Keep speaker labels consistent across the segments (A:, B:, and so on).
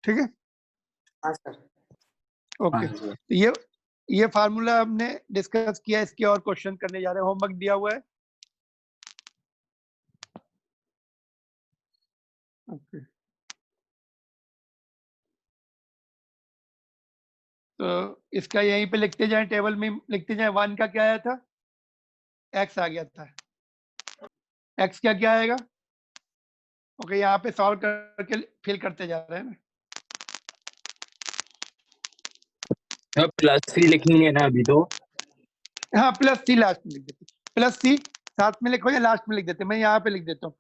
A: ठीक है।
B: हाँ सर।
A: ओके, तो ये फार्मूला हमने डिस्कस किया, इसके और क्वेश्चन करने जा रहे हैं, होमवर्क दिया हुआ है। ओके, तो इसका यहीं पे लिखते जाएं, टेबल में लिखते जाएं। 1 का क्या आया था, x आ गया था, x क्या क्या आएगा। ओके, यहाँ पे सॉल्व करके फिल करते जा रहे हैं ना।
C: +3 लिखेंगे ना अभी तो।
A: हाँ, +3 लास्ट में लिख देते, +3 साथ में लिखो या लास्ट में लिख देते, मैं यहाँ पे लिख देता हूँ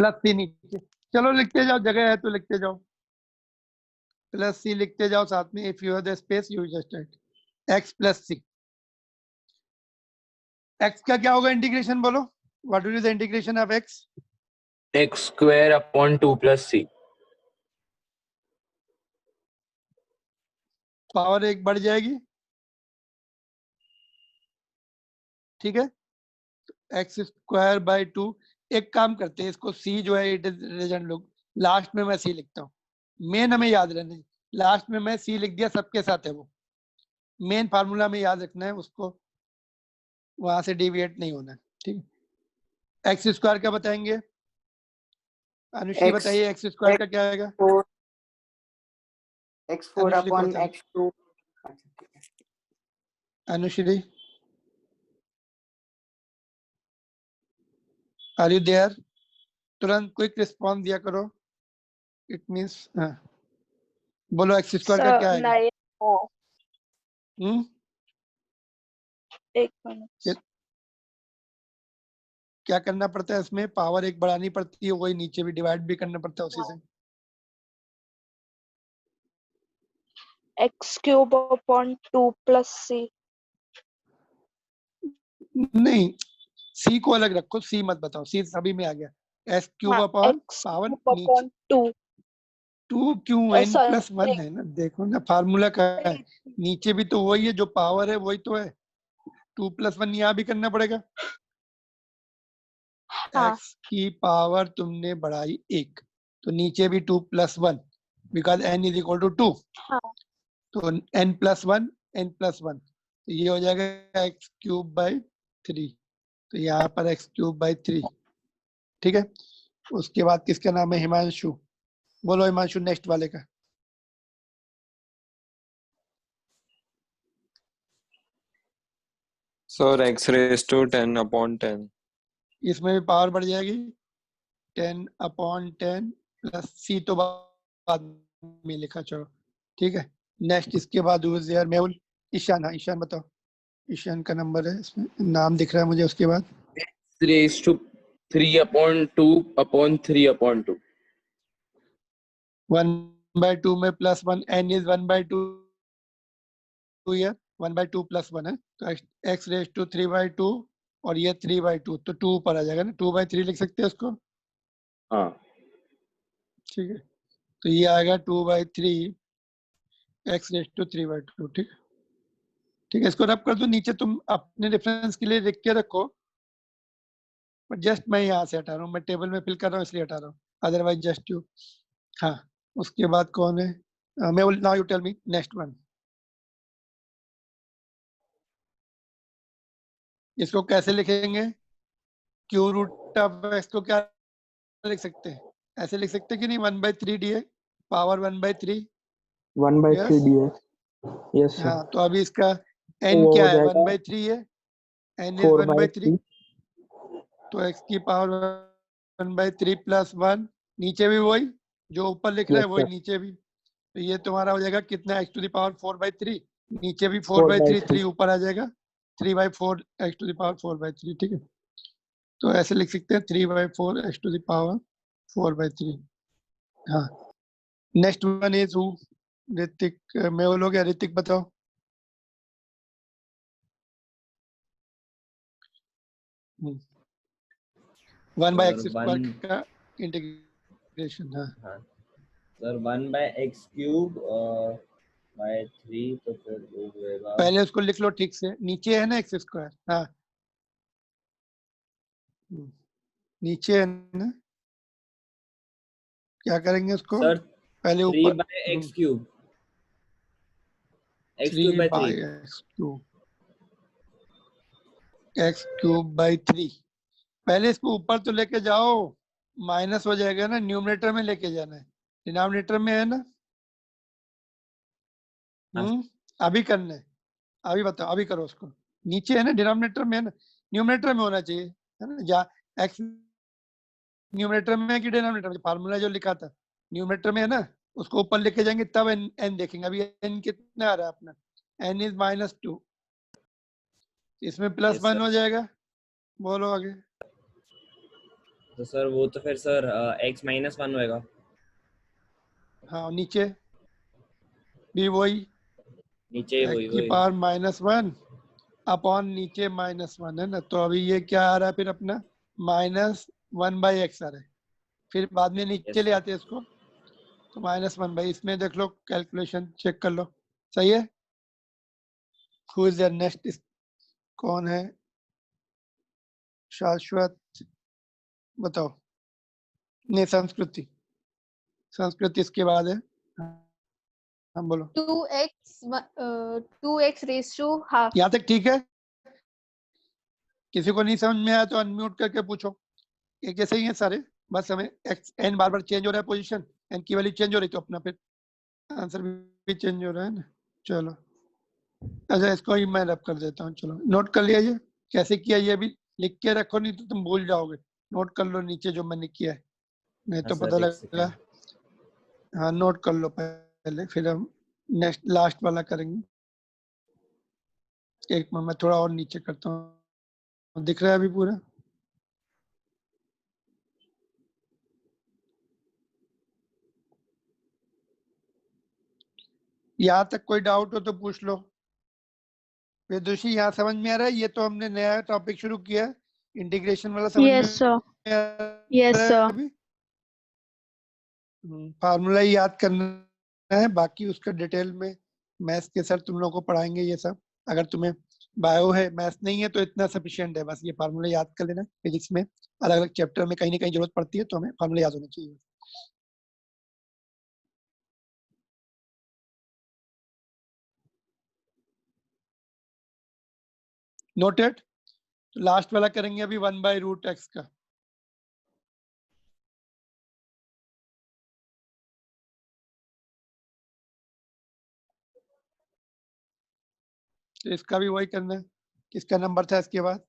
A: +3 नीचे। चलो लिखते जाओ, जगह है तो लिखते जाओ, +c लिखते जाओ साथ में। If you have the space you just right x +c। x का क्या होगा इंटीग्रेशन, बोलो, what will be the integration of x?
C: x² / 2 + c।
A: Power 1 बढ़ जाएगी, ठीक है। x²/2। एक काम करते हैं, इसको c जो है इट इज रिजन लोग, लास्ट में मैं c लिखता हूँ, मेन हमें याद रहना है। लास्ट में मैं c लिख दिया, सबके साथ है वो, मेन फार्मूला में याद रखना है उसको, वहां से डेविएट नहीं होना है, ठीक है। x² क्या बताएंगे, अनुश्री बताइए, x² का क्या आएगा?
B: x4/x2।
A: Anushree, are you there? तुरंत क्विक रिस्पॉन्स दिया करो, इट मींस बोलो x² का क्या आएगा?
D: एक मिनट,
A: क्या करना पड़ता है इसमें, पावर 1 बढ़ानी पड़ती है, वही नीचे भी डिवाइड भी करना पड़ता है उसी से।
D: x³/2 + c।
A: नहीं, c को अलग रखो, c मत बताओ, c सभी में आ गया। s³ पावर नीचे
D: 2
A: 2 क्यों, n + 1 है ना, देखो ना फार्मूला का है, नीचे भी तो वही है, जो पावर है वही तो है, 2 + 1 यहाँ भी करना पड़ेगा। x की पावर तुमने बढ़ाई 1, तो नीचे भी 2 + 1, बिकॉज n = 2। तो n + 1 n + 1, तो ये हो जाएगा x³/3, तो यहाँ पर x³/3, ठीक है। उसके बाद किसका नाम है, हिमांशु, बोलो हिमांशु नेक्स्ट वाले का।
E: Sir x⁻10/10।
A: इसमें भी पावर बढ़ जाएगी, 10/10 + c तो बाद में लिखा, चलो ठीक है। नेक्स्ट इसके बाद मेहुल, ईशान, हाँ ईशान बताओ, ईशान का नंबर है इसमें, नाम दिख रहा है मुझे। उसके बाद
C: x⁻3/2/3/2।
A: 1/2 में +1, n इज 1/2 है, 1/2 + 1 है, तो x⁻3/2 और ये 3/2, तो 2 ऊपर आ जाएगा ना, 2/3 लिख सकते हैं उसको,
C: हाँ
A: ठीक है। तो ये आएगा 2/3 x⁻3/2, ठीक है, ठीक है। इसको रब कर दो नीचे, तुम अपने रेफरेंस के लिए लिख के रखो, बट जस्ट मैं यहाँ से हटा रहा हूँ, मैं टेबल में फिल कर रहा हूँ इसलिए हटा रहा हूँ, अदरवाइज जस्ट यू। हाँ, उसके बाद कौन है, मैं now you tell me next one. इसको कैसे लिखेंगे, q√x को क्या लिख सकते हैं, ऐसे लिख सकते हैं कि नहीं, 1/3 dx पावर 1/3
B: 1/3 dx। यस
A: हाँ,
B: सर।
A: तो अभी इसका
B: तो
A: n
B: वो
A: क्या
B: हो
A: है,
B: जाएगा
A: 1/3 है, n इज 1/3,
B: 4/3।
A: तो x की पावर 1/3 + 1, नीचे भी वही जो ऊपर लिख रहा है
B: यस
A: वही
B: सर,
A: नीचे भी, तो ये तुम्हारा हो जाएगा कितना, x⁻4/3, नीचे भी 4/3,
B: 4/3।
A: 3 ऊपर आ जाएगा, 3/4 x⁻4/3, ठीक है। तो ऐसे लिख सकते हैं 3/4 x⁻4/3। हाँ, next one is who, Hrithik, मैं वो लोग, ऋतिक बताओ। वन बाय
F: सर
A: x² का इंटीग्रेशन, हाँ
F: सर 1/x³ बाय 3, तो फिर हो जाएगा।
A: पहले उसको लिख लो ठीक से, नीचे है ना x², हाँ नीचे है ना, क्या करेंगे इसको?
F: सर
A: पहले
F: 3
A: ऊपर
F: by x cube, x
A: 3
F: cube by
A: by
F: 3.
A: X cube by 3। पहले इसको ऊपर तो लेके जाओ, माइनस हो जाएगा ना, न्यूमरेटर में लेके जाना है, डिनोमिनेटर में है ना।
F: हाँ।
A: अभी करना है, अभी बताओ, अभी करो उसको। नीचे है ना, डिनोमिनेटर में है ना, न्यूमरेटर में होना चाहिए, है ना। जा एक्स न्यूमरेटर में है कि डिनोमिनेटर में? फार्मूला जो लिखा था न्यूमरेटर में है ना, उसको ऊपर लेके जाएंगे तब एन एन देखेंगे। अभी एन कितना आ रहा है अपना? एन इज -2, इसमें प्लस
F: Yes,
A: 1
F: sir.
A: हो जाएगा। बोलो आगे।
F: तो सर वो तो फिर सर x -1 होएगा.
A: हाँ, नीचे भी वही,
F: नीचे
A: एक्स
F: वही
A: की
F: वही.
A: पावर -1 अपॉन नीचे -1 है ना। तो अभी ये क्या आ रहा है फिर अपना? -1/x आ रहा है। फिर बाद में नीचे
F: Yes,
A: ले
F: sir.
A: आते हैं इसको, तो -1/, इसमें देख लो, कैलकुलेशन चेक कर लो, सही है। Who is next? कौन है? शाश्वत, बताओ। नहीं, संस्कृति, संस्कृति इसके बाद है। हम बोलो।
D: 2x raise to half.
A: यहाँ तक ठीक है? किसी को नहीं समझ में आया तो अनम्यूट करके पूछो। एक जैसे ही है सारे, बस हमें एक्स एन बार बार चेंज हो रहा है, पोजीशन एन की वैल्यू चेंज हो रही तो अपना फिर आंसर भी चेंज हो रहा है ना। चलो, अच्छा इसको ही मैं रब कर देता हूँ। चलो नोट कर लिया, ये कैसे किया ये भी लिख के रखो, नहीं तो तुम भूल जाओगे। नोट कर लो नीचे जो मैंने किया है, नहीं
F: हाँ
A: तो
F: सर,
A: पता
F: एक
A: लगेगा।
F: सेकंड.
A: हाँ, नोट कर लो पहले, फिर हम नेक्स्ट लास्ट वाला करेंगे। एक मिनट, मैं थोड़ा और नीचे करता हूँ, दिख रहा है अभी पूरा? यहाँ तक कोई डाउट हो तो पूछ लो। विदुषी, यहाँ समझ में आ रहा है? ये तो हमने नया टॉपिक शुरू किया है, इंटीग्रेशन वाला, समझ में
D: Yes, sir.
A: आ रहा
D: Yes,
A: है
D: sir.
A: अभी? फार्मूला याद करना है, बाकी उसका डिटेल में मैथ्स के सर तुम लोगों को पढ़ाएंगे ये सब। अगर तुम्हें बायो है, मैथ्स नहीं है, तो इतना सफिशिएंट है, बस ये फार्मूला याद कर लेना। फिजिक्स में अलग अलग चैप्टर में कहीं ना कहीं जरूरत पड़ती है, तो हमें फार्मूला याद होना चाहिए। नोटेड। लास्ट वाला करेंगे अभी 1/√x का। तो इसका भी वही करना है। किसका नंबर था इसके बाद?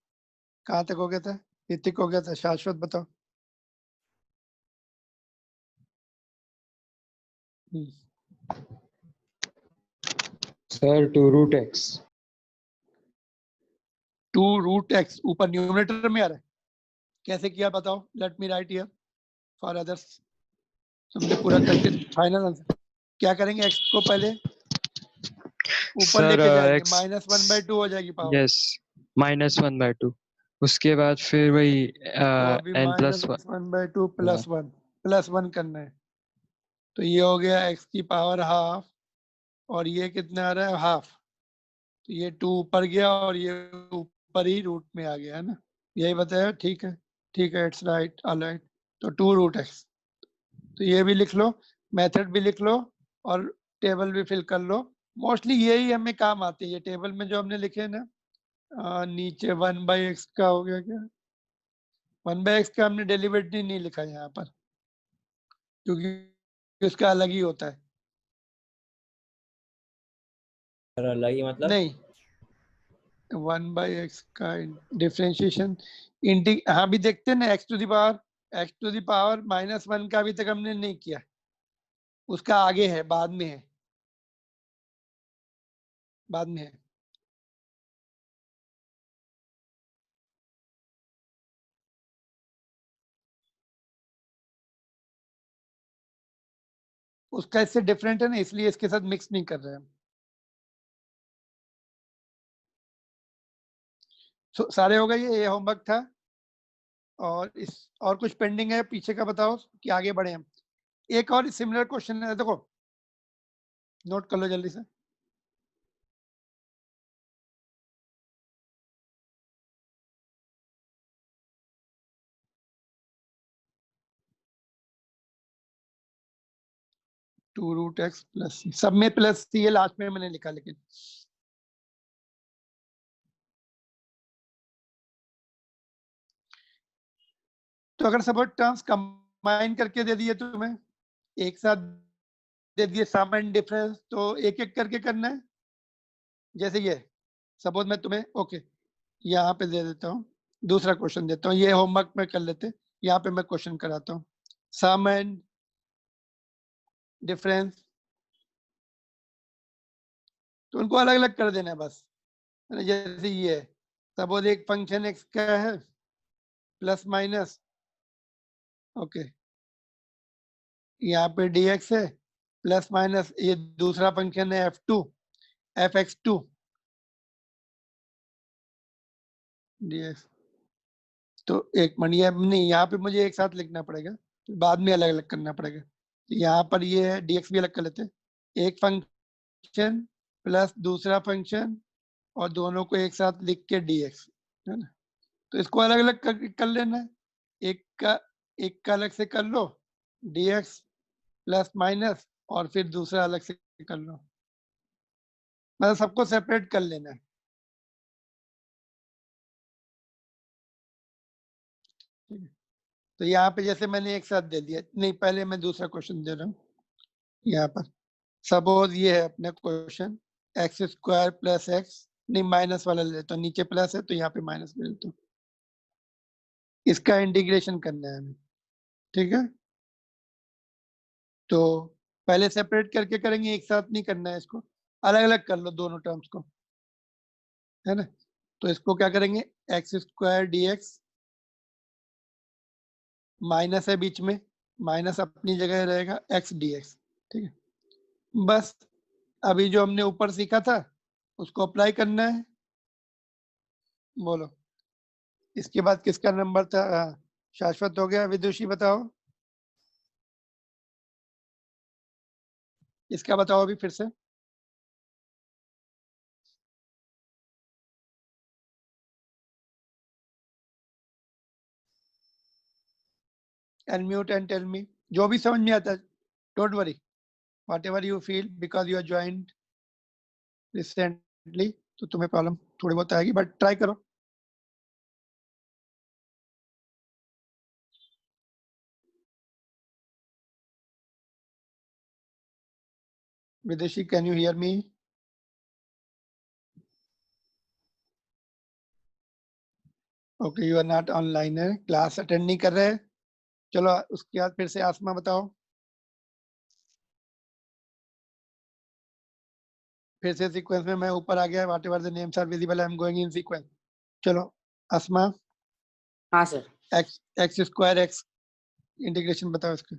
A: कहाँ तक हो गया था? ऋतिक हो गया था। शाश्वत बताओ।
B: Sir, 2√x.
A: 2√x ऊपर न्यूमरेटर में आ रहा है, कैसे किया बताओ? Let me right here for others. तुमने पूरा करके फाइनल आंसर क्या करेंगे? एक्स को पहले ऊपर
E: सर
A: लेके जाएंगे,
E: एक्स,
A: -1/2 हो जाएगी पावर।
E: यस, -1/2। उसके बाद फिर वही
A: तो अभी
E: n+1।
A: -1/2 +1 करना है। तो ये हो गया एक्स की पावर हाफ, और ये कितना आ रहा है? हाफ। तो ये 2 ऊपर गया और ये ऊपर ही रूट में आ गया, है ना। यही बताया, ठीक है? ठीक है, इट्स राइट, ऑलराइट। तो 2√x, तो ये भी लिख लो, मेथड भी लिख लो, और टेबल भी फिल कर लो। मोस्टली यही हमें काम आती है, ये टेबल में जो हमने लिखे हैं ना। नीचे 1/x का हो गया क्या? 1/x का हमने डेरिवेटिव नहीं लिखा यहाँ पर, क्योंकि उसका अलग ही होता है।
F: सर अलग ही मतलब?
A: नहीं, 1/x का डिफ्रेंशिएशन हाँ भी देखते हैं ना, x टू द पावर -1 का अभी तक हमने नहीं किया, उसका आगे है, बाद में है, बाद में है। उसका इससे डिफरेंट है ना, इसलिए इसके साथ मिक्स नहीं कर रहे हैं हम। सारे हो गए, ये होमवर्क था। और और कुछ पेंडिंग है पीछे का? बताओ कि आगे बढ़े हम। एक और सिमिलर क्वेश्चन है, देखो, नोट कर लो जल्दी से। 2 रूट एक्स प्लस सी, सब में प्लस सी है, लास्ट में मैंने लिखा लेकिन तो अगर सपोज टर्म्स कंबाइन करके दे दिए तुम्हें, एक साथ दे दिए सम एंड डिफरेंस, तो एक एक करके करना है। जैसे ये सपोज मैं तुम्हें ओके यहाँ पे दे देता हूँ, दूसरा क्वेश्चन देता हूँ, ये होमवर्क में कर लेते, यहाँ पे मैं क्वेश्चन कराता हूँ। सम एंड डिफरेंस, तो उनको अलग अलग कर देना है बस। जैसे ये है, सपोज एक फंक्शन एक्स का है प्लस माइनस, ओके, यहाँ पे dx है प्लस माइनस, ये दूसरा फंक्शन है f2 fx2 dx। तो एक मिनट, नहीं यहाँ पे मुझे एक साथ लिखना पड़ेगा, बाद में अलग अलग करना पड़ेगा। तो यहाँ पर ये है dx भी अलग कर लेते हैं, एक फंक्शन प्लस दूसरा फंक्शन और दोनों को एक साथ लिख के dx, है ना। तो इसको अलग अलग कर लेना है, एक का अलग से कर लो dx प्लस माइनस, और फिर दूसरा अलग से कर लो, मतलब सबको सेपरेट कर लेना है। ठीक है, तो यहाँ पे जैसे मैंने एक साथ दे दिया, नहीं पहले मैं दूसरा क्वेश्चन दे रहा हूँ। यहाँ पर सपोज ये है अपना question x square plus x, नहीं माइनस वाला ले लेता हूँ, नीचे प्लस है तो यहाँ पे माइनस ले लेता हूँ, इसका इंटीग्रेशन करना है हमें। ठीक है, तो पहले सेपरेट करके करेंगे, एक साथ नहीं करना है, इसको अलग अलग कर लो दोनों टर्म्स को, है ना। तो इसको क्या करेंगे, x square D x, minus है बीच में, माइनस अपनी जगह रहेगा, एक्स डी एक्स। ठीक है, बस अभी जो हमने ऊपर सीखा था उसको अप्लाई करना है। बोलो इसके बाद किसका नंबर था? शाश्वत हो गया, विदुषी बताओ इसका, बताओ अभी फिर से। Unmute and tell me जो भी समझ में आता है, don't worry, whatever you feel, because you are joined recently, तो तुम्हें प्रॉब्लम थोड़ी बहुत आएगी, बट ट्राई करो। Videshi, can you hear me? Okay, you are not online, है क्लास अटेंड नहीं कर रहे। चलो उसके बाद फिर से आसमा बताओ, फिर से सीक्वेंस में मैं ऊपर आ गया, whatever the names are visible I am going in sequence. चलो आसमा,
G: हाँ sir,
A: x x square x integration बताओ इसका।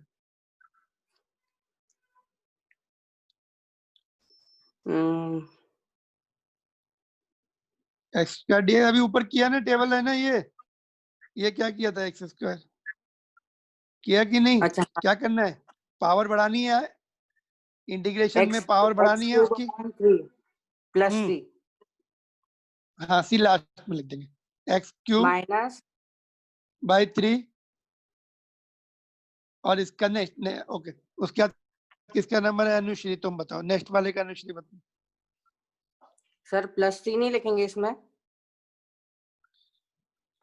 A: एक्स स्क्वायर डी अभी ऊपर किया ना, टेबल है ना ये क्या किया था, एक्स स्क्वायर किया कि नहीं?
G: अच्छा
A: क्या करना है, पावर बढ़ानी है, इंटीग्रेशन में पावर बढ़ानी है उसकी।
G: प्लस
A: हम्म,
G: सी
A: हाँ सी लास्ट में लिख देंगे, एक्स क्यूब
G: माइनस
A: बाई 3, और इसका नेक्स्ट ओके, उसके बाद किसका नंबर है? अनुश्री तुम बताओ, नेक्स्ट वाले का अनुश्री बताओ।
G: सर, प्लस सी नहीं लिखेंगे इसमें?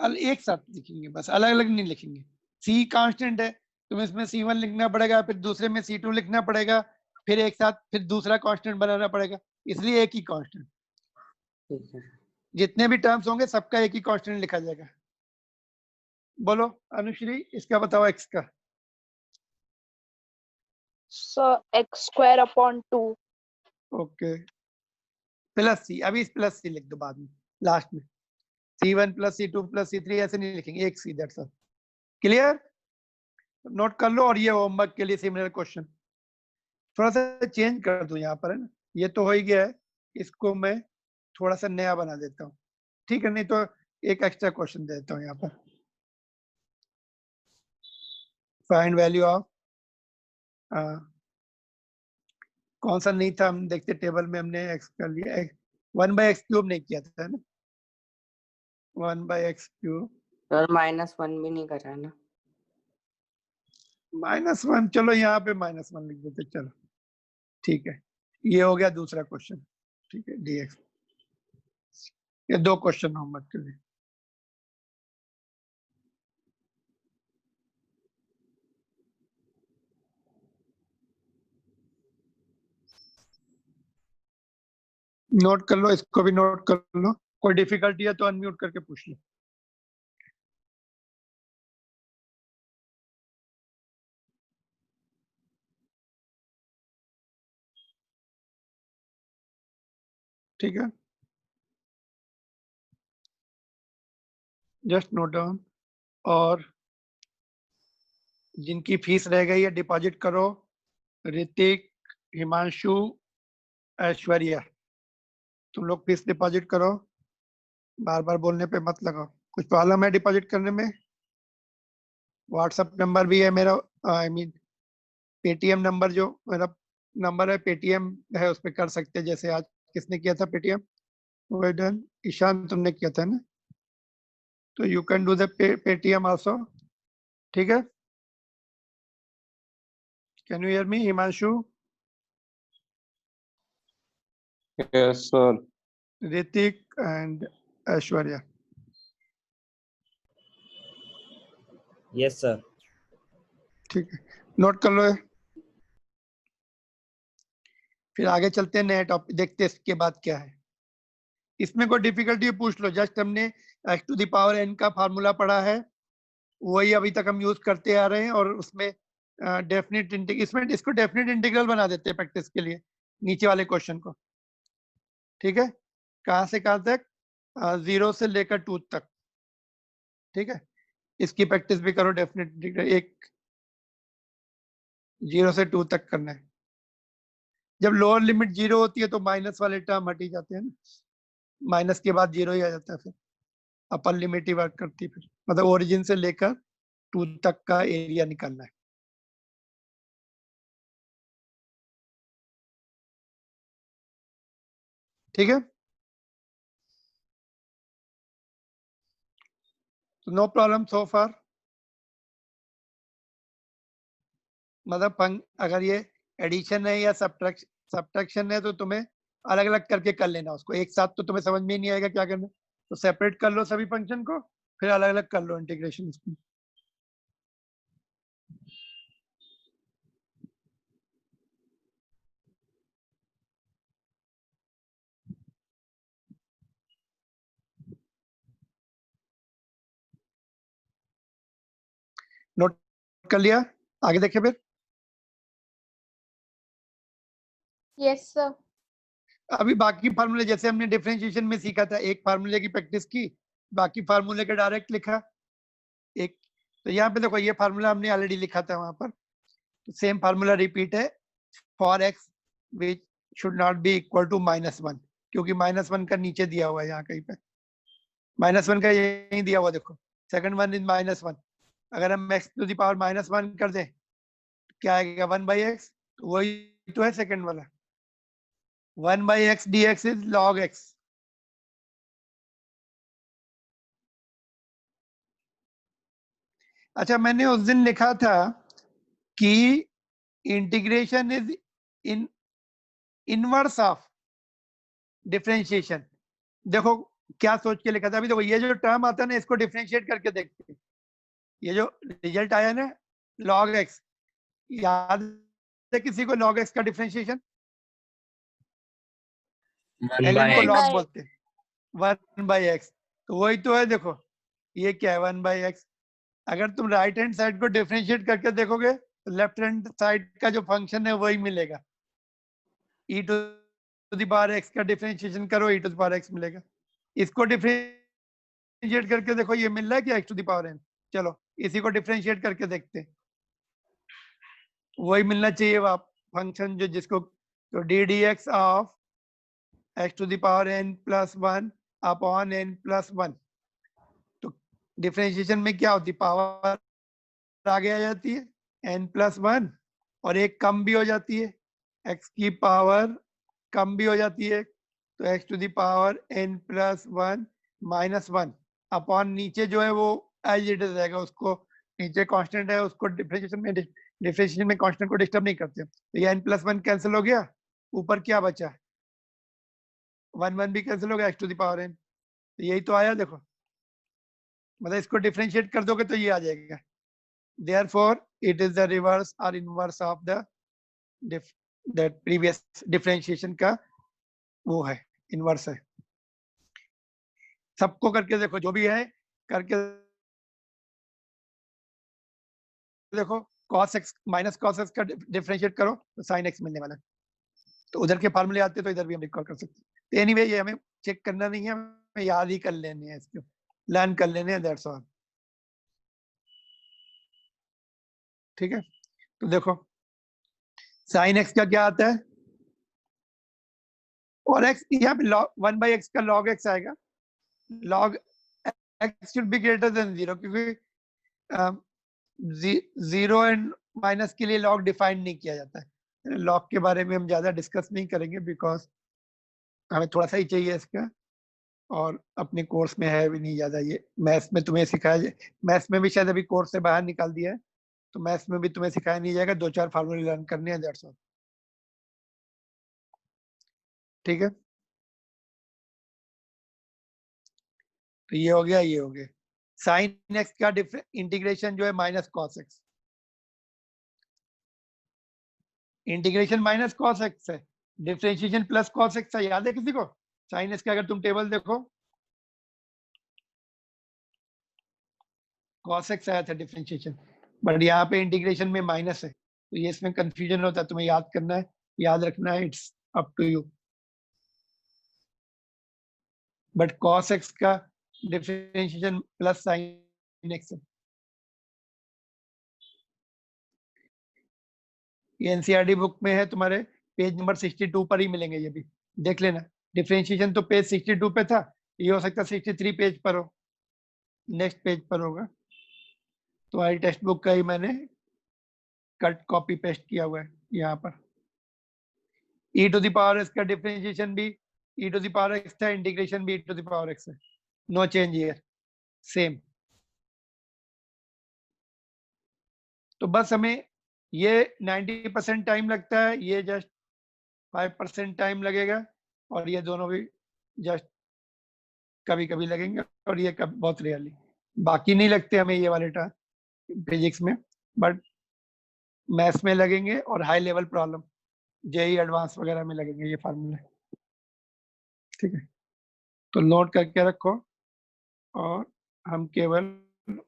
A: एक साथ लिखेंगे बस, अलग अलग नहीं लिखेंगे। सी कांस्टेंट है, तुम्हें इसमें C1 लिखना पड़ेगा, फिर दूसरे में C2 लिखना पड़ेगा, फिर एक साथ फिर दूसरा कांस्टेंट बनाना पड़ेगा, इसलिए एक ही कांस्टेंट।
G: ठीक है,
A: जितने भी टर्म्स होंगे सबका एक ही कांस्टेंट लिखा जाएगा। बोलो अनुश्री, इसका बताओ एक्स का।
D: So x square upon 2.
A: Okay, plus C, अभी प्लस सी लिख दो बाद में, लास्ट में C1 plus C2 plus C3 ऐसे नहीं लिखेंगे, एक सी, दैट्स ऑल। क्लियर? नोट कर लो, और ये होमवर्क के लिए सिमिलर क्वेश्चन थोड़ा सा चेंज कर दूं यहाँ पर, है ना। ये तो हो ही गया है, इसको मैं थोड़ा सा नया बना देता हूँ, ठीक है, नहीं तो एक एक्स्ट्रा क्वेश्चन देता हूँ यहाँ पर। फाइंड वैल्यू ऑफ, कौन सा नहीं था, हम देखते टेबल में हमने एक्स कर लिया, 1/x क्यूब नहीं किया था, है ना, 1/x क्यूब
G: सर -1 भी नहीं करा है ना?
A: -1, चलो यहाँ पे -1 लिख देते, चलो ठीक है, ये हो गया दूसरा क्वेश्चन। ठीक है, dx। ये 2 क्वेश्चन होमवर्क के लिए। नोट कर लो, इसको भी नोट कर लो। कोई डिफिकल्टी है तो अनम्यूट करके पूछ लो। ठीक है, जस्ट नोट डाउन। और जिनकी फीस रह गई है डिपॉजिट करो। ऋतिक, हिमांशु, ऐश्वर्या, तुम लोग फीस डिपॉजिट करो। बार बार बोलने पे मत लगाओ। कुछ प्रॉब्लम है डिपॉजिट करने में? व्हाट्सएप नंबर भी है मेरा, आई मीन पेटीएम नंबर, जो मेरा नंबर है पेटीएम है, उस पर कर सकते हैं। जैसे आज किसने किया था पेटीएम? वेडन, ईशान तुमने किया था ना, तो you can do the Paytm also. ठीक है, can you hear me Himanshu?
B: Yes, sir.
A: Hrithik and Aishwarya.
F: Yes sir.
A: ठीक है, नोट कर लो ये। फिर आगे चलते हैं, नए टॉपिक देखते हैं इसके बाद क्या है। इसमें कोई डिफिकल्टी पूछ लो। जस्ट हमने x to the power n का फार्मूला पढ़ा है, वही अभी तक हम यूज करते आ रहे हैं। और उसमें डेफिनेट इंटीग्रल, इसमें इसको डेफिनेट इंटीग्रल बना देते हैं प्रैक्टिस के लिए, नीचे वाले क्वेश्चन को। ठीक है, कहाँ से कहाँ तक? 0 से लेकर 2 तक। ठीक है, इसकी प्रैक्टिस भी करो। डेफिनेट इंटीग्रल एक 0 से 2 तक करना है। जब लोअर लिमिट 0 होती है तो माइनस वाले टर्म हट ही जाते हैं ना, माइनस के बाद 0 ही आ जाता है। फिर अपर लिमिट ही वर्क करती है। फिर मतलब ओरिजिन से लेकर 2 तक का एरिया निकालना है। ठीक है, तो नो प्रॉब्लम सो फार। मतलब अगर ये एडिशन है या सब्ट्रैक्शन है तो तुम्हें अलग अलग करके कर लेना उसको। एक साथ तो तुम्हें समझ में ही नहीं आएगा क्या करना। तो सेपरेट कर लो सभी फंक्शन को, फिर अलग अलग कर लो इंटीग्रेशन इसमें। नोट कर लिया? आगे देखे फिर।
D: Yes sir.
A: अभी बाकी फार्मूले जैसे हमने डिफरेंशिएशन में सीखा था, एक फार्मूले की प्रैक्टिस की, बाकी फार्मूले का डायरेक्ट लिखा एक। तो यहाँ पे देखो, ये फार्मूला हमने ऑलरेडी लिखा था वहां पर, तो सेम फार्मूला रिपीट है। For x which should not be equal to -1, क्योंकि -1 का नीचे दिया हुआ है यहाँ कहीं पे। -1 का यही दिया हुआ, देखो सेकंड वन इज -1। अगर हम x टू द पावर -1 कर दें, क्या आएगा? 1/x। तो वही तो है सेकंड वाला। 1/x dx is log x। अच्छा, मैंने उस दिन लिखा था कि integration is in inverse of differentiation. देखो क्या सोच के लिखा था। अभी देखो, ये जो टर्म आता है ना, इसको डिफरेंशिएट करके देखते हैं। ये जो रिजल्ट आया ना log x, याद है किसी को log x का डिफरेंशिएशन?
C: 1
A: ln को
C: by
A: log
D: by-
A: बोलते हैं, 1/x। तो वही तो है, देखो ये क्या है? 1/x। अगर तुम राइट हैंड साइड को डिफरेंशिएट करके देखोगे तो लेफ्ट हैंड साइड का जो फंक्शन है वही मिलेगा। e to the power x का डिफरेंशिएशन करो, e to the power x मिलेगा। इसको डिफरेंशिएट करके देखो, ये मिल रहा है कि x to the power n। चलो इसी को डिफरेंशिएट करके देखते हैं। वही मिलना चाहिए वह फंक्शन जो जिसको, तो d d x of x to the power n plus 1 upon n plus 1। तो डिफरेंशिएशन में क्या होती है? पावर आगे आ जाती है n प्लस 1, और एक कम भी हो जाती है, x की पावर कम भी हो जाती है। तो x to the power n plus 1 minus 1 upon नीचे जो है वो एज इट इज रहेगा। उसको नीचे कांस्टेंट है, उसको डिफरेंशिएशन में कांस्टेंट को डिस्टर्ब नहीं करते। तो ये n प्लस 1 कैंसिल हो गया, ऊपर क्या बचा? 1 भी कैंसिल होगा, x to the power n, तो यही तो आया देखो, मतलब इसको डिफरेंशिएट कर दोगे तो ये आ जाएगा। Therefore it is the reverse or inverse of the that previous differentiation का वो है, इनवर्स है। सबको करके देखो, जो भी है करके देखो, cos x minus cos x का डिफरेंशिएट करो तो sin x मिलने वाला है। तो उधर के फार्मूले आते तो इधर भी हम रिकॉल कर सकते हैं। तो एनीवे ये हमें चेक करना नहीं है, हमें याद ही कर लेने हैं, इसको लर्न कर लेने हैं, दैट्स ऑल। ठीक है, तो देखो sin x का क्या आता है, और x यहाँ पे log 1/x का log x आएगा, log x should be greater than 0, क्योंकि 0 एंड माइनस के लिए log डिफाइन नहीं किया जाता है। log के बारे में हम ज्यादा डिस्कस नहीं करेंगे, बिकॉज हमें थोड़ा सा ही चाहिए इसका, और अपने कोर्स में है भी नहीं ज्यादा। ये मैथ्स में तुम्हें सिखाया, मैथ्स में भी शायद अभी कोर्स से बाहर निकाल दिया है, तो मैथ्स में भी तुम्हें सिखाया नहीं जाएगा, 2-4 फार्मूले लर्न करने हैं, दैट्स ऑल। ठीक है, तो ये हो गया, ये हो गया। साइन एक्स का इंटीग्रेशन जो है minus cos x, integration minus cos x है, डिफरेंशिएशन प्लस कॉस एक्स है, याद है किसी को? साइन एक्स का अगर तुम टेबल देखो, कॉस एक्स आया था डिफरेंशिएशन, बट यहाँ पे इंटीग्रेशन में माइनस है, तो ये इसमें कंफ्यूजन होता है, तुम्हें याद करना है, याद रखना है, it's up to you. But cos x का डिफरेंशिएशन प्लस साइन एक्स है। ये एनसीईआरटी बुक में है तुम्हारे, पेज नंबर 62 पर ही मिलेंगे, ये भी देख लेना। डिफरेंशिएशन तो पेज 62 पे था, ये हो सकता है 63 पेज पर हो, नेक्स्ट पेज पर होगा। तुम्हारी टेक्स्ट बुक का ही मैंने कट कॉपी पेस्ट किया हुआ है यहाँ पर। e to the power x का डिफरेंशिएशन भी e to the power x था, इंटीग्रेशन भी e to the power x है, नो चेंज हियर, सेम। तो बस हमें ये 90% टाइम लगता है, ये जस्ट 5% टाइम लगेगा, और ये दोनों भी जस्ट कभी कभी लगेंगे, और ये कभी बहुत रेयरली, बाकी नहीं लगते हमें ये वाले फिजिक्स में, बट मैथ्स में लगेंगे, और high level problem JEE advance वगैरह में लगेंगे ये फार्मूले। ठीक है, तो नोट करके रखो, और हम केवल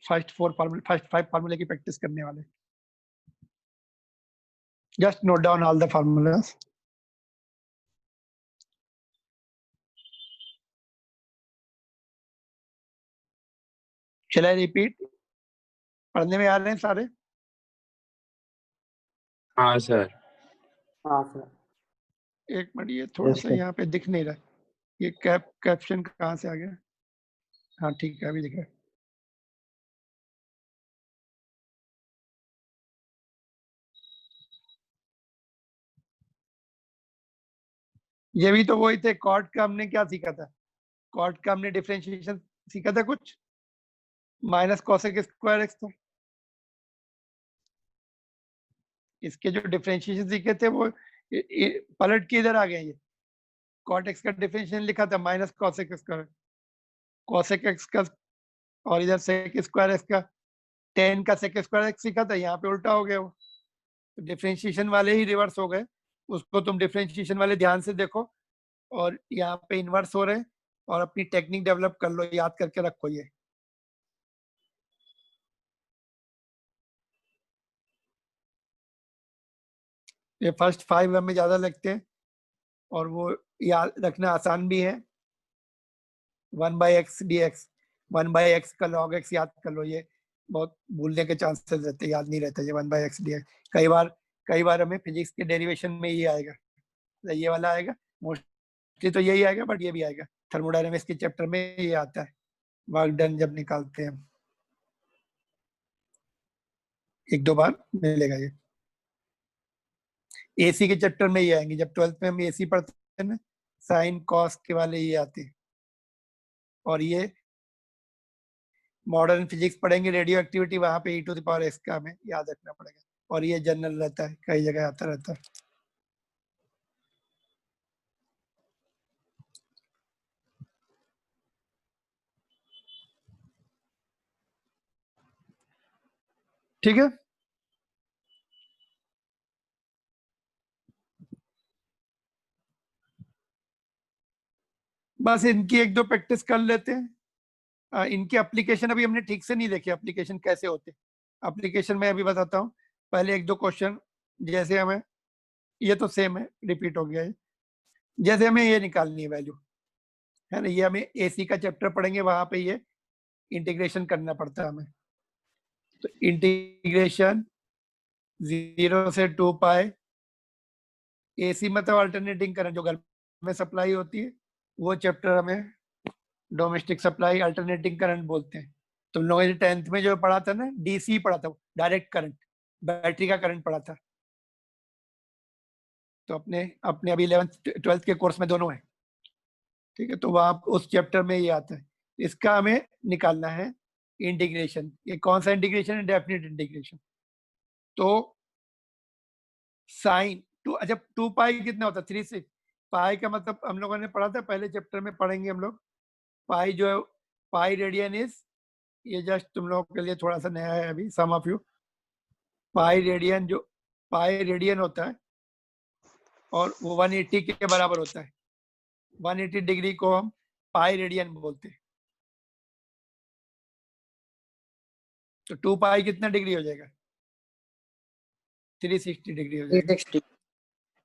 A: फर्स्ट 5 फार्मूले की प्रैक्टिस करने वाले। Just note down all the formulas. Shall I repeat? पढ़ने में आ रहे हैं सारे?
C: हाँ सर।
G: हाँ सर।
A: एक मिनट, ये थोड़ा सा यहाँ पे दिख नहीं रहा, ये कैप्शन कहाँ से आ गया? हाँ ठीक है, अभी दिख रहा है। ये भी तो वही थे, कॉट का हमने क्या सीखा था? कॉट का हमने डिफरेंशिएशन सीखा था कुछ, माइनस कॉसेक स्क्वायर एक्स था। इसके जो डिफरेंशिएशन सीखे थे वो पलट के इधर आ गए। ये कॉट एक्स का डिफरेंशिएशन लिखा था minus cosec square, cosec x का, और इधर सेक स्क्वायर एक्स का, टेन का सेक स्क्वायर एक्स सीखा था, यहाँ पे उल्टा हो गया वो। तो डिफरेंशिएशन वाले ही रिवर्स हो गए, उसको तुम डिफरेंशिएशन वाले ध्यान से देखो, और यहाँ पे इनवर्स हो रहे हैं, और अपनी टेक्निक डेवलप कर लो, याद करके रखो ये। ये फर्स्ट 5 हमें ज्यादा लगते हैं, और वो याद रखना आसान भी है। 1/x dx, 1/x का log x याद कर लो, ये बहुत भूलने के चांसेस रहते हैं, याद नहीं रहता ये 1/x dx। कई बार हमें फिजिक्स के डेरिवेशन में ये आएगा, ये वाला आएगा, मोस्टली तो यही आएगा, बट ये भी आएगा, थर्मोडायनेमिक्स के चैप्टर में ये आता है, वर्क डन जब निकालते हैं, 1-2 बार मिलेगा ये। एसी के चैप्टर में ये आएंगे, जब 12th में हम एसी पढ़ते हैं ना, साइन कॉस के वाले ये आते हैं, और ये मॉडर्न फिजिक्स पढ़ेंगे, रेडियो एक्टिविटी, वहां पे e to the power x का हमें याद रखना पड़ेगा, और ये जनरल रहता है, कई जगह आता रहता है। ठीक है, बस इनकी एक दो प्रैक्टिस कर लेते हैं। इनके एप्लीकेशन अभी हमने ठीक से नहीं देखे, एप्लीकेशन कैसे होते। एप्लीकेशन मैं अभी बताता हूँ, पहले एक दो क्वेश्चन। जैसे हमें, ये तो सेम है, रिपीट हो गया है। जैसे हमें ये निकालनी है वैल्यू, है ना, ये हमें एसी का चैप्टर पढ़ेंगे, वहां पे ये इंटीग्रेशन करना पड़ता है हमें। तो इंटीग्रेशन 0 से 2 पाई एसी मतलब अल्टरनेटिंग करंट, जो घर में सप्लाई होती है, वो चैप्टर हमें डोमेस्टिक सप्लाई अल्टरनेटिंग करंट बोलते हैं। तुम लोगों ने 10th में जो पढ़ा था ना, डीसी पढ़ा था, डायरेक्ट करंट, बैटरी का करंट पढ़ा था। तो अपने अपने अभी 11th 12th के कोर्स में दोनों है, ठीक है। तो वहां उस चैप्टर में ये आता है। इसका हमें निकालना है इंटीग्रेशन। ये कौन सा इंटीग्रेशन है? Definite integration. तो साइन टू, अच्छा 2 पाई कितना होता है? 3 6। पाई का मतलब हम लोगों ने पढ़ा था, पहले चैप्टर में पढ़ेंगे हम लोग। पाई जो है, पाई रेडियन इज, ये जस्ट तुम लोगों के लिए थोड़ा सा नया है अभी, सम ऑफ यू। पाई रेडियन, जो पाई रेडियन होता है और वो 180 के बराबर होता है। 180 डिग्री को हम पाई रेडियन बोलते हैं। तो 2 पाई कितना डिग्री हो जाएगा? 360 डिग्री हो जाएगा।
G: 360।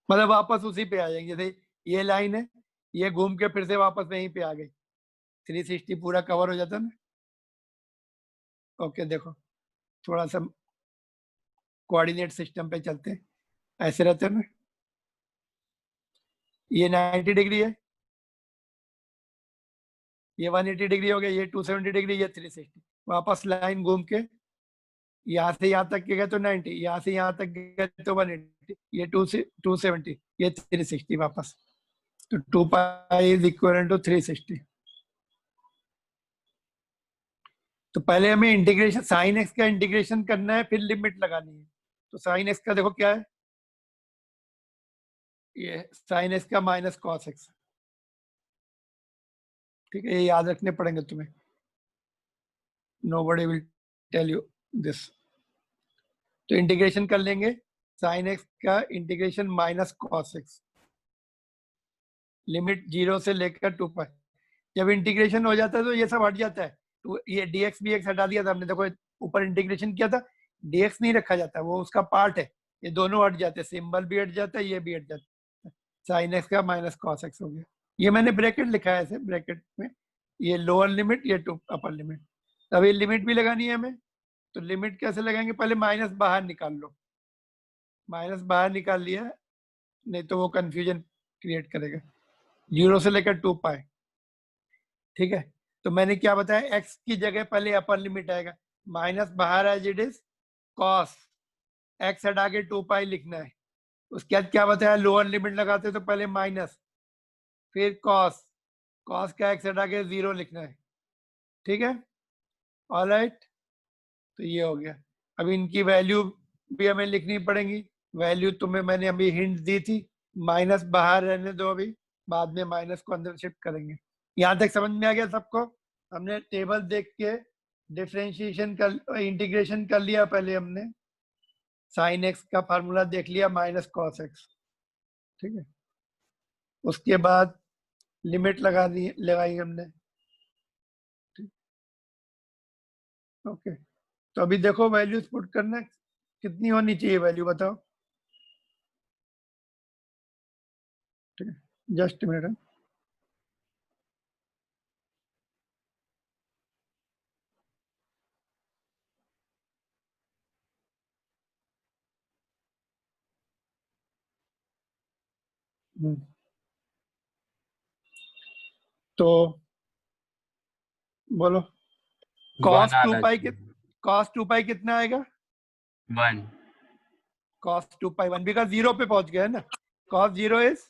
A: मतलब वापस उसी पे आ जाएंगे। जैसे ये लाइन है, ये घूम के फिर से वापस वहीं पे आ गई, 360 पूरा कवर हो जाता है ना। ओके, देखो थोड़ा सा कोऑर्डिनेट सिस्टम पे चलते हैं, ऐसे रहते हैं ना। ये 90 डिग्री है, ये 180 डिग्री हो गया, ये 270 डिग्री, ये 360। वापस लाइन घूम के यहाँ से यहाँ तक गए तो 90, यहाँ से यहाँ तक गए तो 180, ये 270, ये 360 वापस। तो 2 पाई इज इक्वल टू 360। तो पहले हमें इंटीग्रेशन साइन एक्स का इंटीग्रेशन करना है, फिर लिमिट लगानी है। तो साइन एक्स का देखो क्या है, ये साइन एक्स का माइनस कॉस एक्स, ठीक है। ये याद रखने पड़ेंगे तुम्हें, nobody will tell you this. तो इंटीग्रेशन कर लेंगे साइन एक्स का integration minus cos x, limit 0 से लेकर 2 पाई। जब इंटीग्रेशन हो जाता है तो ये सब हट जाता है। तो ये dx bx हटा दिया था हमने, देखो ऊपर इंटीग्रेशन किया था, dx नहीं रखा जाता, वो उसका पार्ट है। ये दोनों हट जाते हैं, सिंबल भी हट जाता है, ये भी हट जाता है। साइन एक्स का माइनस कॉस एक्स हो गया। ये मैंने ब्रैकेट लिखा है ऐसे, ब्रैकेट में ये लोअर लिमिट, ये टू अपर लिमिट। तब ये लिमिट भी लगानी है हमें। तो लिमिट कैसे लगाएंगे? पहले माइनस बाहर निकाल लो, माइनस बाहर निकाल लिया, नहीं तो वो कंफ्यूजन क्रिएट करेगा। 0 से लेकर 2 पाई, ठीक है। तो मैंने क्या बताया, x की जगह पहले अपर लिमिट आएगा, माइनस बाहर as it is cos, x हटा के 2 पाई लिखना है। उसके बाद क्या बताया, लोअर लिमिट लगाते तो पहले माइनस, फिर कॉस, कॉस का x हटा के 0 लिखना है, ठीक है। ऑलराइट, तो ये हो गया। अब इनकी वैल्यू भी हमें लिखनी पड़ेगी। वैल्यू तुम्हें मैंने अभी हिंट दी थी, माइनस बाहर रहने दो, अभी बाद में माइनस को अंदर शिफ्ट करेंगे। यहाँ तक समझ में आ गया सबको? हमने टेबल देख के डिफरेंशिएशन कर, इंटीग्रेशन कर लिया। पहले हमने साइन एक्स का फार्मूला देख लिया, माइनस कॉस एक्स, ठीक है। उसके बाद लिमिट लगाई हमने, ओके। तो अभी देखो वैल्यूज पुट करना, कितनी होनी चाहिए वैल्यू बताओ, ठीक है। जस्ट मिनट, तो बोलो, कॉस 2 पाई कॉस 2 पाई कितना आएगा?
C: 1
A: कॉस 2 पाई 1, बिकॉज 0 पे पहुंच गया है ना। कॉस 0 इज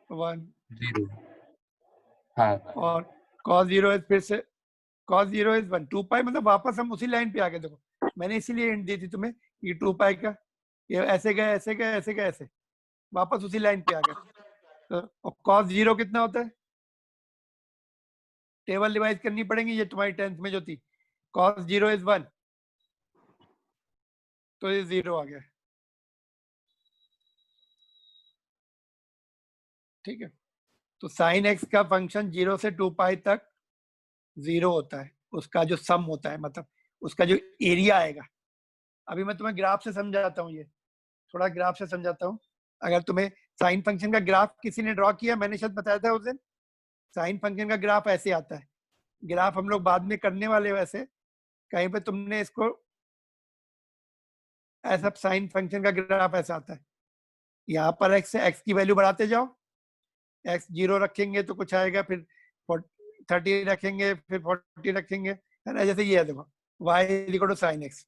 A: 1
C: 0 हाँ
A: और कॉस 0 इज, फिर से कॉस 0 इज 1। 2 पाई मतलब वापस हम उसी लाइन पे आ गए। देखो मैंने इसीलिए हिंट दी थी तुम्हें, ये 2 पाई का ये ऐसे गए ऐसे गए ऐसे गए ऐसे, वापस उसी लाइन पे आ गए। तो कॉस 0 कितना होता है? टेबल रिवाइज करनी पड़ेगी, ये तुम्हारी 10th में जो थी। कॉस 0 इज 1, तो ये 0 आ गया। ठीक है, तो साइन एक्स का फंक्शन 0 से 2 पाई तक 0 होता है, उसका जो सम होता है, मतलब उसका जो एरिया आएगा। अभी मैं तुम्हें ग्राफ से समझाता हूँ, ये थोड़ा ग्राफ से समझाता हूँ। अगर तुम्हें साइन फंक्शन का ग्राफ किसी ने ड्रॉ किया, मैंने शायद बताया था उस दिन, साइन फंक्शन का ग्राफ ऐसे आता है। ग्राफ हम लोग बाद में करने वाले, वैसे कहीं पे तुमने इसको ऐसा, साइन फंक्शन का ग्राफ ऐसा आता है। यहाँ पर एक्स की वैल्यू बढ़ाते जाओ, एक्स 0 रखेंगे तो कुछ आएगा, फिर 30 रखेंगे, फिर 40 रखेंगे, है ना। जैसे ये है, देखो y equal to sine x,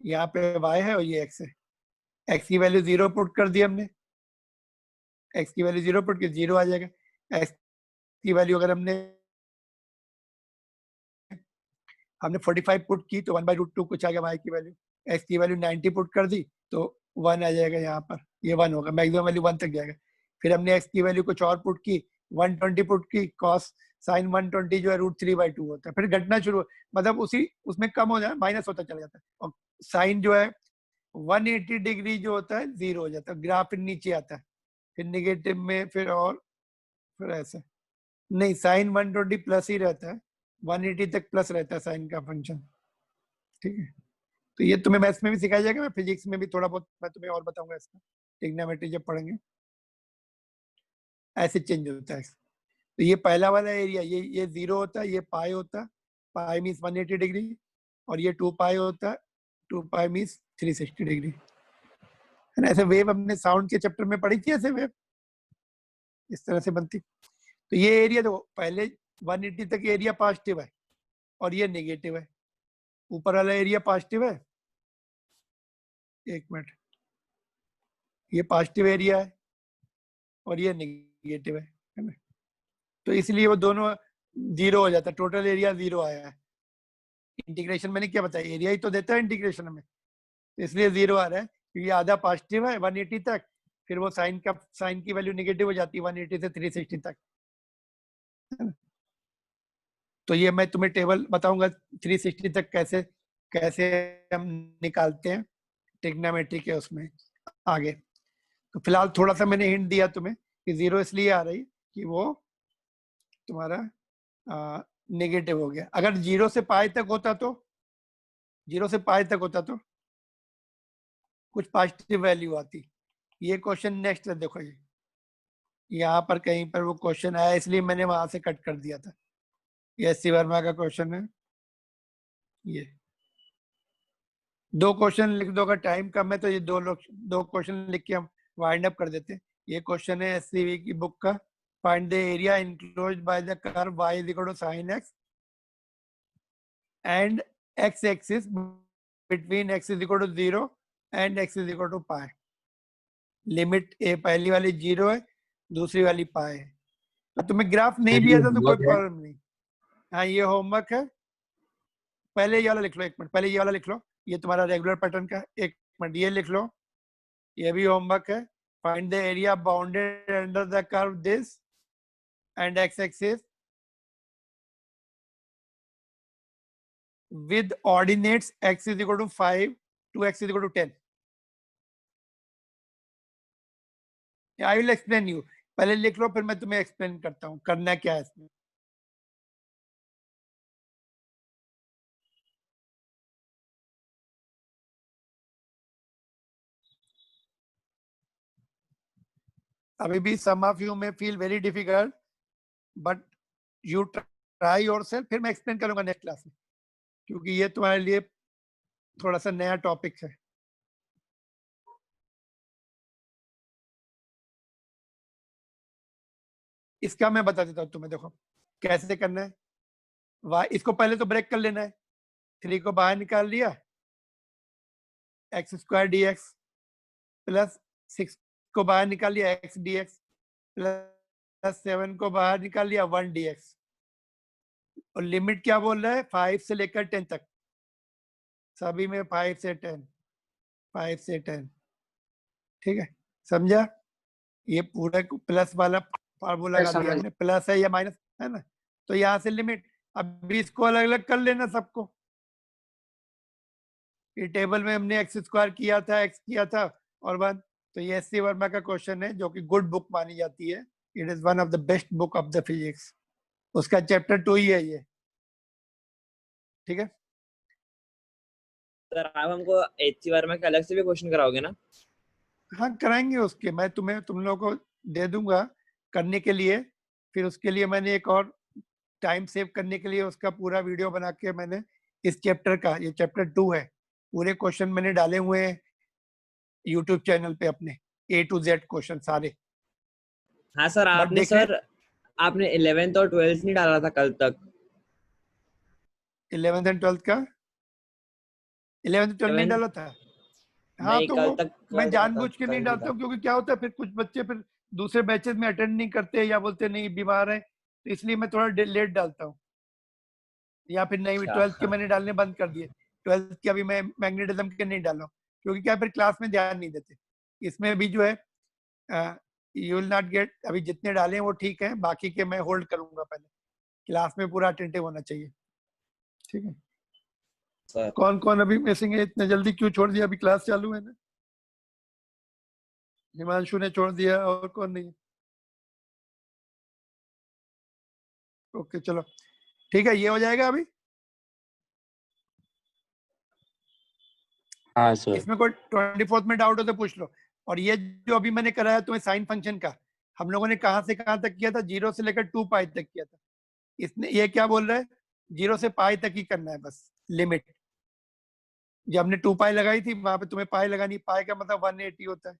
A: यहाँ पे y है और ये x है। x की वैल्यू 0 पुट कर दी हमने, x की वैल्यू 0 पुट की 0 आ जाएगा। x की वैल्यू अगर हमने 45 पुट की तो 1/√2 कुछ आ गया y की वैल्यू। x की वैल्यू 90 पुट कर दी तो 1 आ जाएगा, यहाँ पर ये 1 होगा, मैक्सिमम वैल्यू 1 तक जाएगा। फिर हमने x की वैल्यू कुछ और पुट की, 120 पुट की, cos साइन 120 जो है √3/2 होता है। फिर घटना शुरू, मतलब उसी उसमें कम हो जाए, माइनस होता चला जाता है, और साइन जो है 180 डिग्री जो होता है 0 हो जाता है, ग्राफ फिर नीचे आता है, फिर निगेटिव में, फिर ऐसे नहीं, साइन 120 प्लस ही रहता है, 180 तक प्लस रहता है साइन का फंक्शन। ठीक है, तो ये तुम्हें मैथ्स में भी सिखाया जाएगा, मैं फिजिक्स में भी थोड़ा बहुत मैं तुम्हें और बताऊंगा इसका, ट्रिग्नोमेट्री जब पढ़ेंगे। ऐसे चेंज होता है। तो ये पहला वाला एरिया, ये 0 होता है, ये पाई होता है, पाई मीन्स 180 डिग्री, और ये 2 पाई होता है, 2 पाई मीन्स 360 डिग्री, है ना। ऐसे वेव हमने साउंड के चैप्टर में पढ़ी थी, ऐसे वेव इस तरह से बनती। तो ये एरिया देखो, पहले 180 तक एरिया पॉजिटिव है और ये नेगेटिव है, ऊपर वाला एरिया पॉजिटिव है, एक मिनट, ये पॉजिटिव एरिया है और ये नेगेटिव है ना। तो इसलिए वो दोनों 0 हो जाता है, टोटल एरिया 0 आया है। इंटीग्रेशन मैंने क्या बताया, एरिया ही तो देता है इंटीग्रेशन में, तो इसलिए 0 आ रहा है, क्योंकि आधा पॉजिटिव है 180 तक, फिर वो साइन की वैल्यू नेगेटिव हो जाती है 180 से 360 तक। तो ये मैं तुम्हें टेबल बताऊंगा 360 तक कैसे कैसे हम निकालते हैं ट्रिग्नोमेट्री के उसमें आगे। तो फिलहाल थोड़ा सा मैंने हिंट दिया तुम्हें कि 0 इसलिए आ रही कि वो तुम्हारा नेगेटिव हो गया। अगर 0 से पाई तक होता तो, 0 से पाई तक होता तो कुछ पॉजिटिव वैल्यू आती। ये क्वेश्चन नेक्स्ट है, देखो ये यहाँ पर कहीं पर वो क्वेश्चन आया, इसलिए मैंने वहां से कट कर दिया था। ये एस सी वर्मा का क्वेश्चन है, ये 2 क्वेश्चन लिख दो, अगर टाइम कम है तो ये 2 क्वेश्चन लिख के हम वाइंड अप कर देते हैं। ये क्वेश्चन है एससीवी की बुक का, find the area enclosed by the curve y is equal to sin x and x axis between x is equal to 0 and x is equal to pi. Limit A पहली वाली 0 है, दूसरी वाली पाई है। तो तुम्हें ग्राफ नहीं भी आता तो कोई प्रॉब्लम नहीं। हाँ, ये होमवर्क है, पहले ये वाला लिख लो, एक मिनट, पहले ये वाला लिख लो, ये तुम्हारा रेगुलर पैटर्न का, एक मिनट ये लिख लो, ये भी होमवर्क है। Find the area bounded under the curve this and x axis with ordinates x is equal to 5 to x is equal to 10. I will explain you. पहले लिख लो, फिर मैं तुम्हें एक्सप्लेन करता हूँ करना क्या है इसमें। अभी भी some of you may feel very difficult, but you try yourself. फिर मैं एक्सप्लेन करूंगा नेक्स्ट क्लास में, क्योंकि ये तुम्हारे लिए थोड़ा सा नया टॉपिक है। इसका मैं बता देता हूँ तुम्हें, देखो कैसे करना है। इसको पहले तो ब्रेक कर लेना है, 3 को बाहर निकाल लिया, x² dx प्लस 6 को बाहर निकाल लिया, x dx प्लस 7 को बाहर निकाल लिया, 1 dx। और लिमिट क्या बोल रहा है, 5 से लेकर 10 तक, सभी में 5 से 10, 5 से 10। ठीक है, समझा। ये पूरा प्लस वाला फार्मूला लगा दिया हमने, प्लस है या माइनस है ना। तो यहाँ से लिमिट, अब इसको अलग अलग कर लेना सबको, ये टेबल में हमने एक्स स्क्वायर किया था, एक्स किया था और 1। तो ये एस सी वर्मा का क्वेश्चन है जो कि गुड बुक मानी जाती है। It is one of the best book of the physics. उसका चैप्टर 2 ही है ये, ठीक है।
F: सर आप हमको एच वर्मा के अलग से भी क्वेश्चन कराओगे ना?
A: हाँ कराएंगे उसके, मैं तुम लोगों को दे दूंगा करने के लिए। फिर उसके लिए मैंने एक और टाइम सेव करने के लिए उसका पूरा वीडियो बना के मैंने इस चैप्टर का, ये चैप्टर 2 है, पूरे क्वेश्चन मैंने डाले हुए हैं यूट्यूब चैनल पे अपने, A to Z क्वेश्चन सारे।
F: हाँ सर, आपने सर आपने 11th और 12th नहीं डाला था कल तक?
A: 11th एंड 12th का 11th 12th नहीं डाला था। हाँ
F: नहीं,
A: तो
F: कल
A: वो
F: तक
A: मैं जानबूझ के
F: कल
A: नहीं
F: ही
A: डालता
F: था।
A: हूँ, क्योंकि क्या होता है फिर कुछ बच्चे फिर दूसरे बैचेस में अटेंड नहीं करते या बोलते नहीं बीमार है, तो इसलिए मैं थोड़ा लेट डालता हूँ। या फिर नहीं,
F: अच्छा।
A: 12th के मैंने डालने बंद कर दिए। 12th के अभी मैं मैग्नेटिज्म के नहीं डाला हूँ, क्योंकि क्या फिर क्लास में ध्यान नहीं देते। इसमें भी जो है यू विल नॉट गेट, अभी जितने डाले हैं वो ठीक है, बाकी के मैं होल्ड करूंगा पहले। क्लास में पूरा अटेंटिव होना चाहिए, ठीक है।
F: सर
A: कौन कौन अभी मिसिंग है? इतने जल्दी क्यों छोड़ दिया? अभी क्लास चालू है ना। हिमांशु ने छोड़ दिया, और कौन नहीं? ओके चलो ठीक है, ये हो जाएगा अभी।
C: हाँ सर।
A: इसमें कोई 24th में डाउट हो तो पूछ लो। और ये जो अभी मैंने कराया तुम्हें साइन फंक्शन का, हम लोगों ने कहाँ से कहाँ तक किया था? 0 से लेकर 2 पाई तक किया था। इसने ये क्या बोल रहा है? 0 से पाई तक ही करना है बस, लिमिट। जब हमने 2 पाई लगाई थी वहां पे तुम्हें पाई लगानी, पाई का मतलब 180 होता है,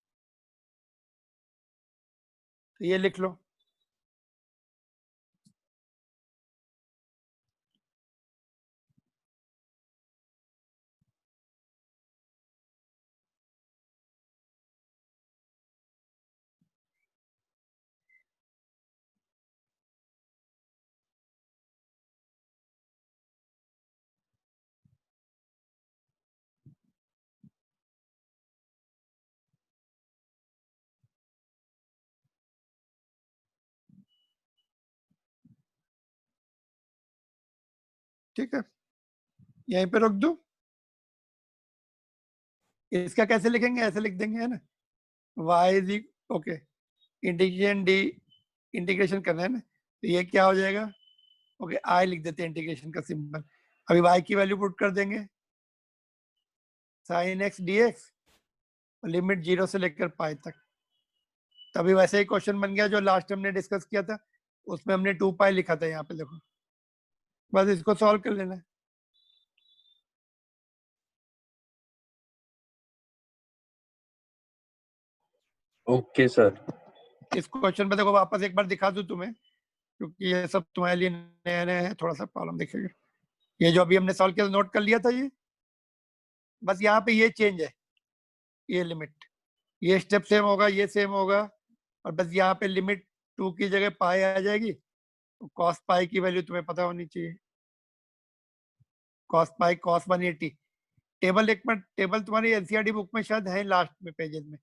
A: तो ये लिख लो। ठीक है, यहीं पे रख दो। इसका कैसे लिखेंगे? ऐसे लिख देंगे, है ना। y is okay, integration D, integration करना है ना, तो ये क्या हो जाएगा? ओके आई लिख देते हैं इंटीग्रेशन का सिंबल। अभी y की वैल्यू पुट कर देंगे, sin x dx, लिमिट 0 से लेकर पाई तक। तभी वैसे ही क्वेश्चन बन गया जो लास्ट हमने डिस्कस किया था, उसमें हमने 2 पाई लिखा था। यहाँ पे देखो, बस इसको सॉल्व कर लेना है।
C: Okay sir.
A: इस क्वेश्चन पे देखो, वापस एक बार दिखा दूं तुम्हें, क्योंकि ये सब तुम्हारे लिए नया नया है, थोड़ा सा प्रॉब्लम दिखेगा। ये जो अभी हमने सॉल्व किया नोट कर लिया था, ये बस यहाँ पे ये चेंज है, ये लिमिट, ये स्टेप सेम होगा, ये सेम होगा, और बस यहाँ पे लिमिट 2 की जगह पाई आ जाएगी। कॉस पाई की वैल्यू तुम्हें पता होनी चाहिए, कॉस पाई कॉस 180। टेबल एक मिनट, टेबल तुम्हारी एनसीईआरटी बुक में शायद है लास्ट में पेजेस में,